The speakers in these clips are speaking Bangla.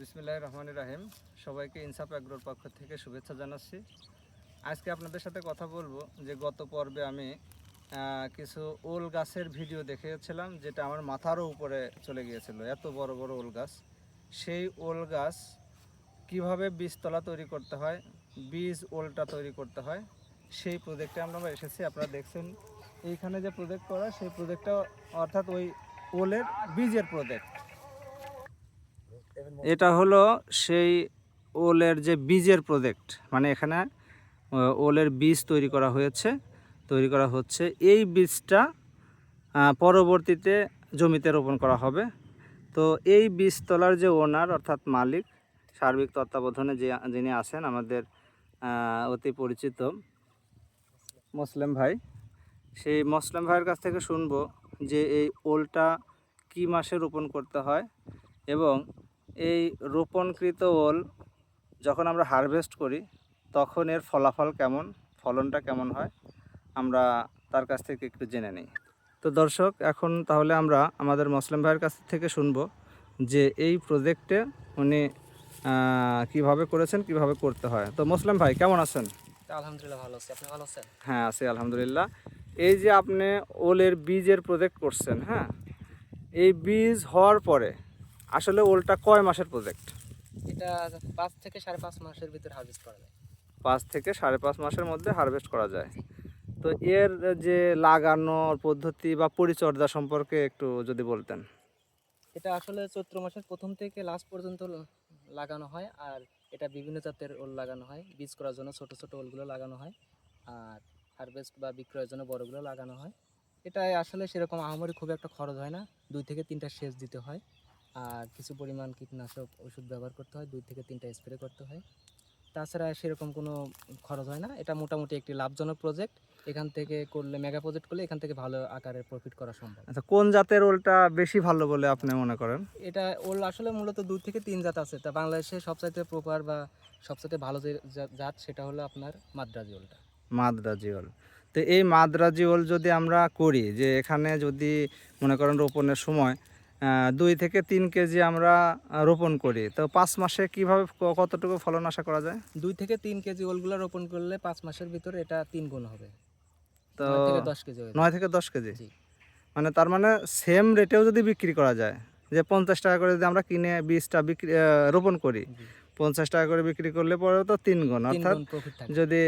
বিসমিল্লাহির রহমানির রহিম। সবাইকে ইনসাফ এগ্রোর পক্ষ থেকে শুভেচ্ছা জানাচ্ছি। আজকে আপনাদের সাথে কথা বলবো যে গত পর্বে আমি কিছু ওল গাছের ভিডিও দেখেছিলাম, যেটা আমার মাথারও উপরে চলে গিয়েছিল, এত বড় বড় ওল গাছ। সেই ওল গাছ কীভাবে বীজতলা তৈরি করতে হয়, বীজ ওলটা তৈরি করতে হয়, সেই প্রজেক্টে আমরা এসেছি। আপনারা দেখছেন এইখানে যে প্রজেক্ট করা, সেই প্রজেক্টটা অর্থাৎ ওই ওলের বীজের প্রজেক্ট। এটা হলো সেই ওলের যে বীজের প্রজেক্ট, মানে এখানে ওলের বীজ তৈরি করা হচ্ছে। এই বীজটা পরবর্তীতে জমিতে রোপণ করা হবে। তো এই বীজতলার যে ওনার অর্থাৎ মালিক, সার্বিক তত্ত্বাবধানে যিনি আছেন আমাদের অতি পরিচিত মুসলিম ভাই, সেই মুসলিম ভাইয়ের কাছ থেকে শুনবো যে এই ওলটা কী মাসে রোপণ করতে হয় এবং এই রোপণকৃত ওল যখন আমরা হারভেস্ট করি তখন এর ফলাফল কেমন, ফলনটা কেমন হয়, আমরা তার কাছ থেকে একটু জেনে নিই। তো দর্শক, এখন তাহলে আমরা আমাদের মুসলিম ভাইয়ের কাছ থেকে শুনবো যে এই প্রজেক্টে উনি কীভাবে করেছেন, কিভাবে করতে হয়। তো মুসলিম ভাই কেমন আছেন? আলহামদুলিল্লাহ ভালো আছি। আপনি ভালো আছেন? হ্যাঁ আছি আলহামদুলিল্লাহ। এই যে আপনি ওলের বীজের প্রজেক্ট করছেন, হ্যাঁ, এই বীজ হওয়ার পরে আসলে ওলটা কয় মাসের প্রজেক্ট? এটা 5 থেকে 5.5 মাসের ভিতর হারভেস্ট করা যায়। 5 থেকে 5.5 মাসের মধ্যে হারভেস্ট করা যায়। তো এর যে লাগানোর পদ্ধতি বা পরিচর্যা সম্পর্কে একটু যদি বলতেন। এটা আসলে চৈত্র মাসের প্রথম থেকে লাস্ট পর্যন্ত লাগানো হয়, আর এটা বিভিন্ন জাতের ওল লাগানো হয়। বীজ করার জন্য ছোট ছোট ওলগুলো লাগানো হয়, আর হারভেস্ট বা বিক্রয়ের জন্য বড়গুলো লাগানো হয়। এটাই আসলে সেরকম আহামরি খুব একটা খরচ হয় না। 2 থেকে 3টা সেচ দিতে হয়, আর কিছু পরিমাণ কীটনাশক ওষুধ ব্যবহার করতে হয়, 2 থেকে 3টা স্প্রে করতে হয়। তাছাড়া সেরকম কোনো খরচ হয় না। এটা মোটামুটি একটি লাভজনক প্রজেক্ট। এখান থেকে করলে, মেগা প্রজেক্ট করলে এখান থেকে ভালো আকারে প্রফিট করা সম্ভব। আচ্ছা, কোন জাতের ওলটা বেশি ভালো বলে আপনি মনে করেন? এটা ওল আসলে মূলত 2 থেকে 3 জাত আছে। তা বাংলাদেশে সবচাইতে প্রপার বা সবচাইতে ভালো যে জাত সেটা হলো আপনার মাদ্রাজি ওলটা। মাদ্রাজি ওল। তো এই মাদ্রাজি ওল যদি আমরা করি, যে এখানে যদি মনে করেন রোপণের সময় 2 থেকে 3 কেজি আমরা রোপণ করি, তো 5 মাসে কীভাবে কতটুকু ফলন আশা করা যায়? 2 থেকে 3 কেজি ওলগুলো রোপণ করলে 5 মাসের ভিতরে এটা 3 গুণ হবে। তো 9 থেকে 10 কেজি হয়ে 9 যাবে। থেকে 10 কেজি, জি। মানে তার মানে সেম রেটেও যদি বিক্রি করা যায়, যে 50 টাকা করে যদি আমরা কিনে বীজটা রোপণ করি, জি। 50 টাকা করে বিক্রি করলে পরেও তো 3 গুণ, 3 অর্থাৎ গুণ প্রফিট থাকে। যদি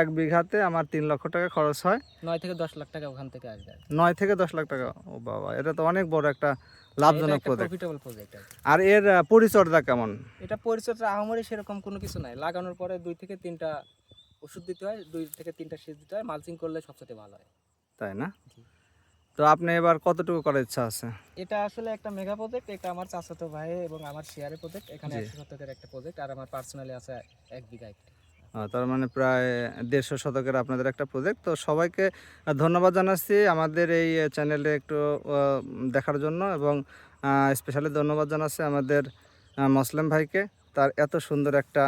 1 বিঘাতে আমার 3 লক্ষ টাকা খরচ হয়, 9 থেকে 10 লাখ টাকা ওখান থেকে আসবে। 9 থেকে 10 লাখ টাকা। ও বাবা, এটা তো অনেক বড় একটা এটা লাভজনক একটা প্রজেক্ট। প্রফিটেবল প্রজেক্ট আর কি। আর এর পরিচর্যা কেমন? এটা পরিচর্যা আহামরি সেরকম কোনো কিছু নাই। লাগানোর পরে 2 থেকে 3টা ওষুধ দিতে হয়, 2 থেকে 3টা সেচ দিতে হয়। মালচিং করলে সবচেয়ে ভালো হয়। তাই না? জি। তো আপনি এবার কতটুকু করার ইচ্ছা আছে? এটা আসলে একটা মেগা প্রজেক্ট। এটা আমার চাচাতো ভাই এবং আমার শেয়ারের প্রজেক্ট। এখানে জি। 100 শতকের একটা প্রজেক্ট, আর আমার পার্সোনালি আছে 1 বিঘা একটি। তার মানে প্রায় 150 শতকের আপনাদের একটা প্রজেক্ট। তো সবাইকে ধন্যবাদ জানাচ্ছি আমাদের এই চ্যানেলে একটু দেখার জন্য, এবং স্পেশালি ধন্যবাদ জানাচ্ছি আমাদের মুসলিম ভাইকে, তার এত সুন্দর একটা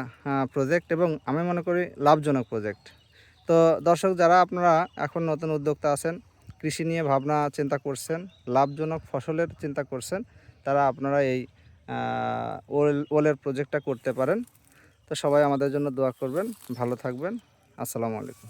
প্রজেক্ট, এবং আমি মনে করি লাভজনক প্রজেক্ট। তো দর্শক, যারা আপনারা এখন নতুন উদ্যোক্তা আছেন, কৃষি নিয়ে ভাবনা চিন্তা করছেন, লাভজনক ফসলের চিন্তা করছেন, তারা আপনারা এই ওলের প্রজেক্টটা করতে পারেন। তো সবাই আমাদের জন্য দোয়া করবেন, ভালো থাকবেন। আসসালামু আলাইকুম।